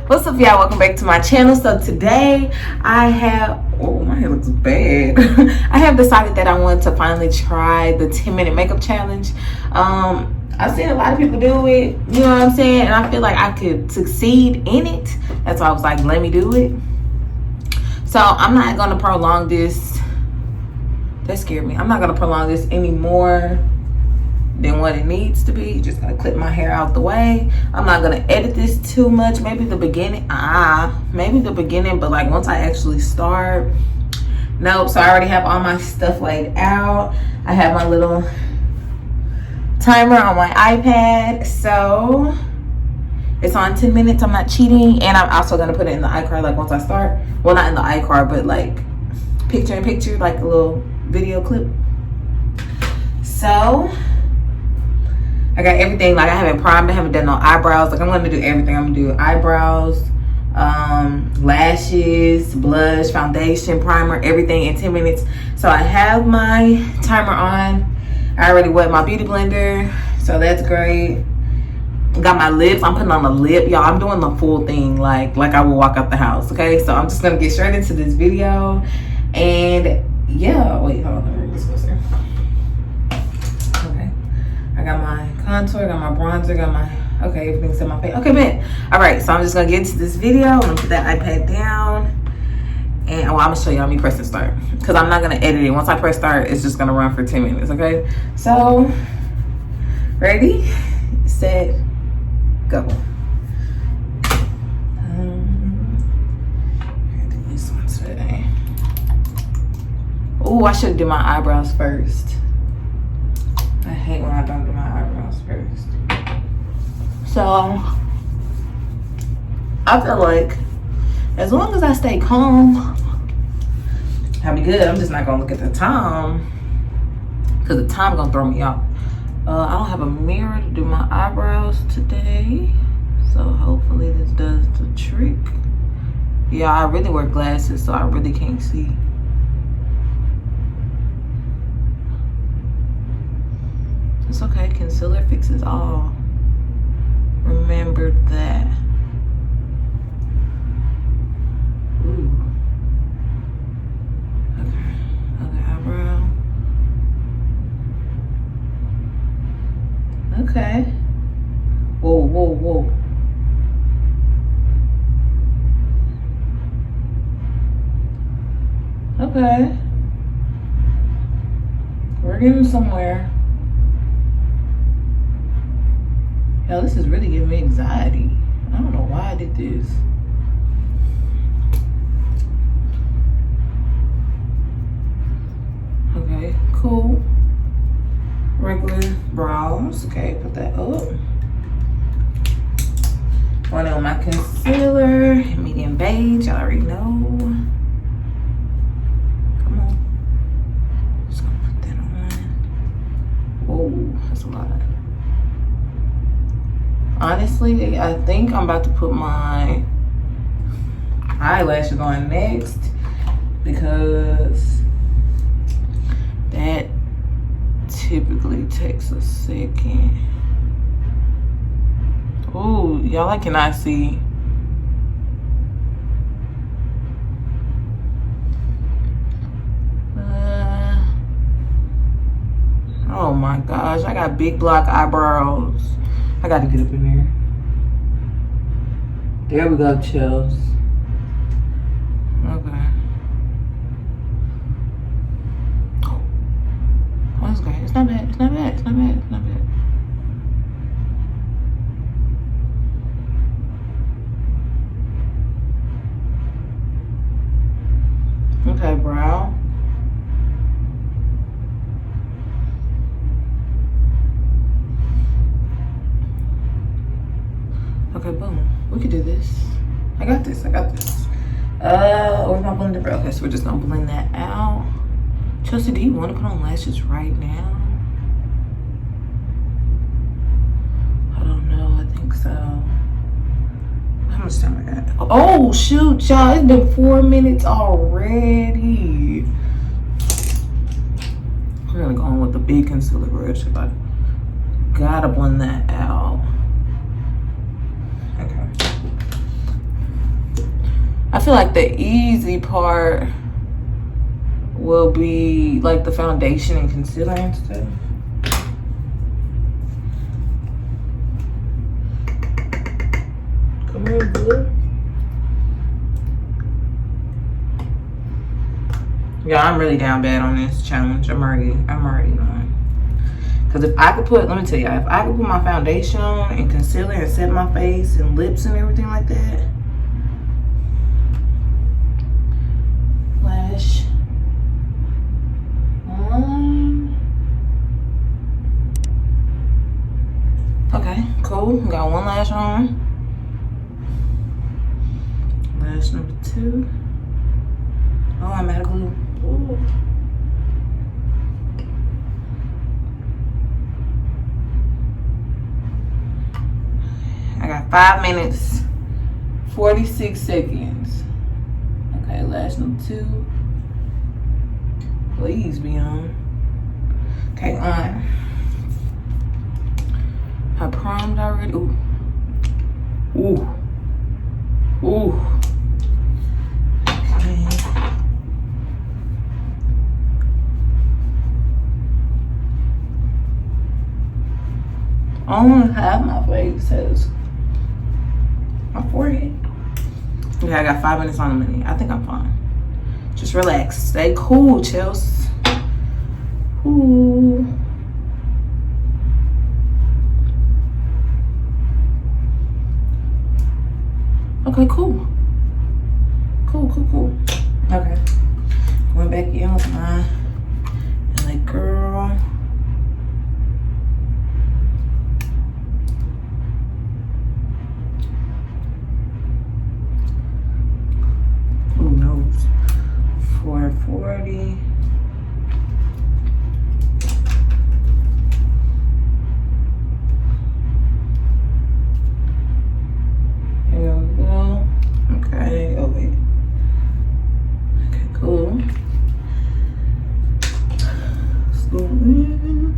What's up, y'all? Welcome back to my channel. So today I have, oh, my hair looks bad. I have decided that I want to finally try the 10-minute makeup challenge. I've seen a lot of people do it, you know what I'm saying, and I feel like I could succeed in it. That's why I was like, let me do it. So I'm not gonna prolong this. That scared me. I'm not gonna prolong this anymore than what it needs to be. Just gonna clip my hair out the way. I'm not gonna edit this too much. Maybe the beginning, but like once I actually start. Nope. So I already have all my stuff laid out. I have my little timer on my iPad, so it's on 10 minutes. I'm not cheating, and I'm also gonna put it in the iCard like once I start. Well, not in the iCard, but like picture in picture, like a little video clip. So I got everything. Like I haven't primed, I haven't done no eyebrows. Like I'm gonna do everything. I'm gonna do eyebrows, lashes, blush, foundation, primer, everything in 10 minutes. So I have my timer on. I already wet my beauty blender, so that's great. Got my lips. I'm putting on a lip, y'all. I'm doing the full thing, like I will walk out the house. Okay, so I'm just gonna get straight into this video, and yeah. Wait, hold on. Let me bring this closer. Okay, I got my contour, got my bronzer, got my, okay, everything's in my face. Okay, bet. All right, so I'm just gonna get into this video. I'm gonna put that iPad down, and I'm gonna show y'all me pressing start, because I'm not gonna edit it. Once I press start, it's just gonna run for 10 minutes. Okay, so ready, set, go. This one today. Oh, I should do my eyebrows first. I hate when I don't do my eyebrows first. So I feel like as long as I stay calm, I'll be good. I'm just not gonna look at the time, because the time gonna throw me off. I don't have a mirror to do my eyebrows today, so hopefully this does the trick. Yeah, I really wear glasses, so I really can't see. It's okay, concealer fixes all. Remember that. Ooh. Okay, other eyebrow. Okay. Whoa, whoa, whoa. Okay. We're getting somewhere. Yo, this is really giving me anxiety. I don't know why I did this. Okay, cool. Regular brows. Okay, put that up. Going in with my concealer, medium beige. I already know. Come on. Just gonna put that on. Whoa, that's a lot. Honestly, I think I'm about to put my eyelashes on next, because that typically takes a second. Oh, y'all, I cannot see. Oh my gosh, I got big block eyebrows. I gotta get up in there. There we go, chills. Okay. Oh, that's great. It's not bad. It's not bad. It's not bad. It's not bad. Okay, brow. Okay, boom. We could do this. I got this. I got this. Where's my blender? Okay, so we're just gonna blend that out. Chelsea, do you want to put on lashes right now? I don't know. I think so. How much time I got? Oh shoot, y'all! It's been 4 minutes already. We're gonna go on with the big concealer brush. I gotta blend that out. Okay. feel like the easy part will be like the foundation and concealer and stuff. Come on, good. Yeah, I'm really down bad on this challenge. I'm already knowing. Because if I could put, let me tell you, if I could put my foundation on and concealer and set my face and lips and everything like that. Lash on. Okay, cool. We got one lash on. Lash number 2. Oh, I'm out of glue. Ooh. I got 5 minutes, 46 seconds. Okay, lash number 2. Please be on. Okay, on. I primed already. Ooh. Ooh. Ooh. Okay. Only half my face has my forehead. Yeah, I got 5 minutes on a minute. I think I'm fine. Just relax. Stay cool, Chelsea. Ooh. Okay, cool. Cool. Okay. Going back in with my LA girl. Who knows? 440. Here we go. Okay. Oh wait. Okay, cool. Let's go in.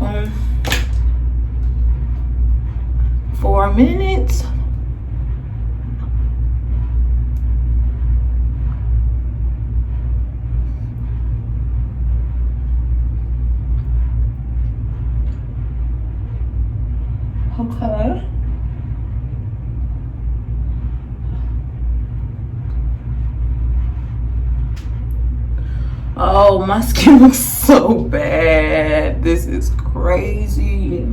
Um, 4 minutes. Okay. Oh, my skin looks so bad. This is crazy.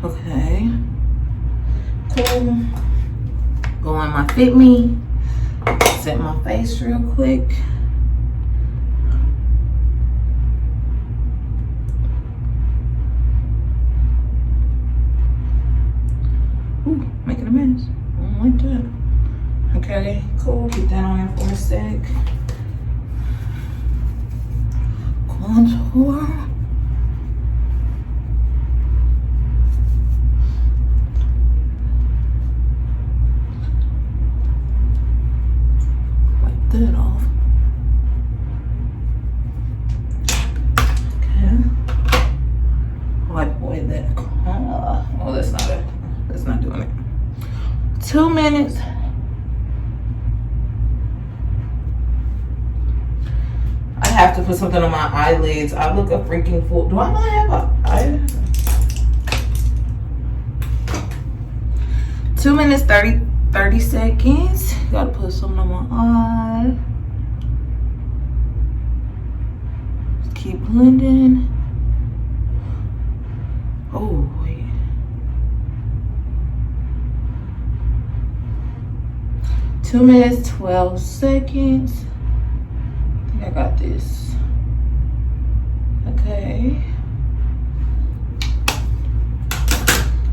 Okay. Cool. Go on my Fit Me. Set my face real quick. Ooh, making a mess. I don't like that. Okay, cool. Keep that on there for a sec. Contour. Wipe that off. Okay. Wipe away that. Oh, that's not it. That's not doing it. 2 minutes. I have to put something on my eyelids. I look a freaking fool. Do I not have a eye? 2 minutes, 30 seconds. Gotta put something on my eye. Just keep blending. Oh, wait. 2 minutes, 12 seconds. I got this. Okay.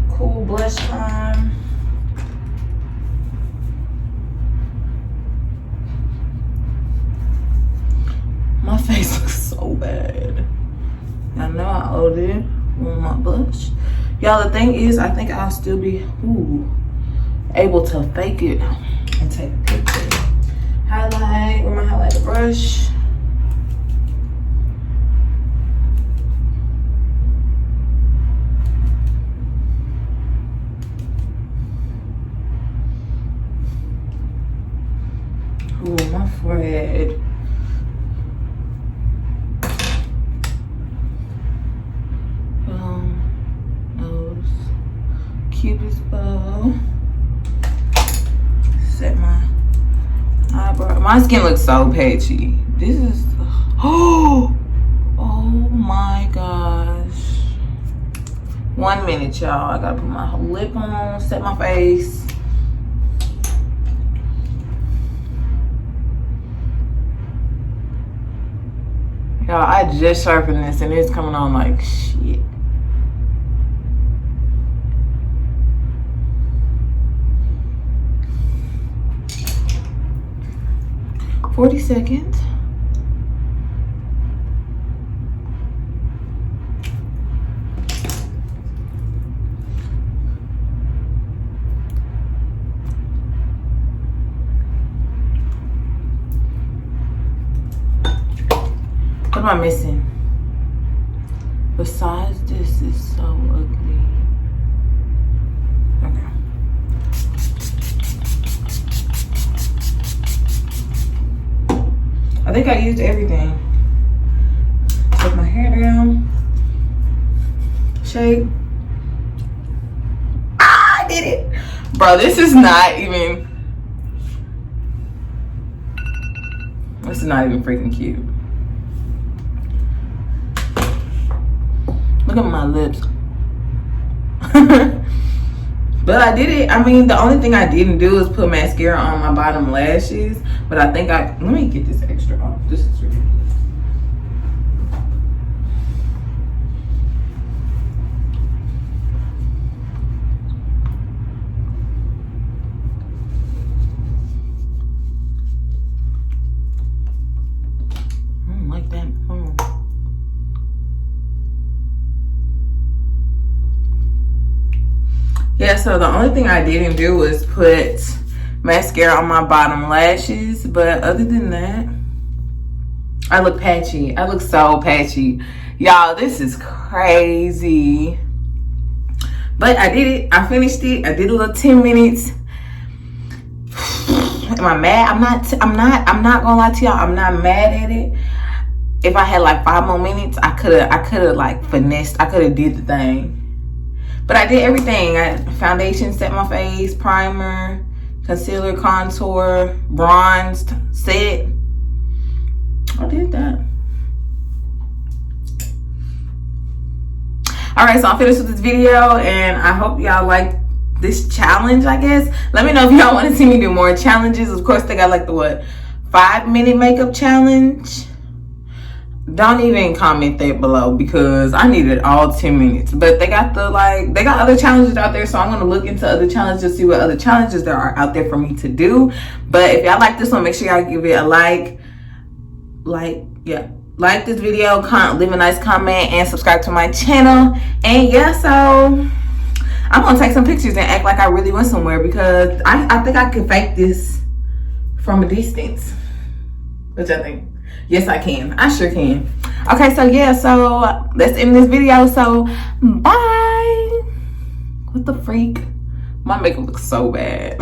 Cool blush time. My face looks so bad. I know I owed it on my blush. Y'all, the thing is, I think I'll still be able to fake it can take a picture. Highlight with my highlighter brush. Ooh, my forehead. Nose. Cupid's bow. Set my eyebrow. My skin looks so patchy. This is, oh my gosh. 1 minute, y'all. I gotta put my lip on, set my face. Y'all, I just sharpened this and it's coming on like shit. "40 seconds. What am I missing? Besides this is so ugly. Okay. I think I used everything. Take my hair down. Shake. Ah, I did it. Bro, this is not even. This is not even freaking cute. Look at my lips. But I did it. I mean, the only thing I didn't do is put mascara on my bottom lashes. But I think let me get this extra off. This is ridiculous. I don't like that. Yeah, so the only thing I didn't do was put mascara on my bottom lashes, but other than that, I look patchy. I look so patchy. Y'all, this is crazy. But I did it. I finished it. I did a little 10 minutes. Am I mad? I'm not gonna lie to y'all, I'm not mad at it. If I had like 5 more minutes, I could have like finessed. I could have did the thing. But I did everything. I foundation, set my face, primer, concealer, contour, bronzed, set. I did that. Alright, so I'm finished with this video and I hope y'all like this challenge, I guess. Let me know if y'all want to see me do more challenges. Of course, they got like the 5-minute makeup challenge. Don't even comment that below because I needed all 10 minutes. But they got they got other challenges out there, so I'm gonna look into other challenges, see what other challenges there are out there for me to do. But if y'all like this one, make sure y'all give it a like this video, leave a nice comment, and subscribe to my channel. And yeah, so I'm gonna take some pictures and act like I really went somewhere because I think I can fake this from a distance. Which I think, yes I can. I sure can. Okay, so yeah, so let's end this video. So bye. What the freak? My makeup looks so bad.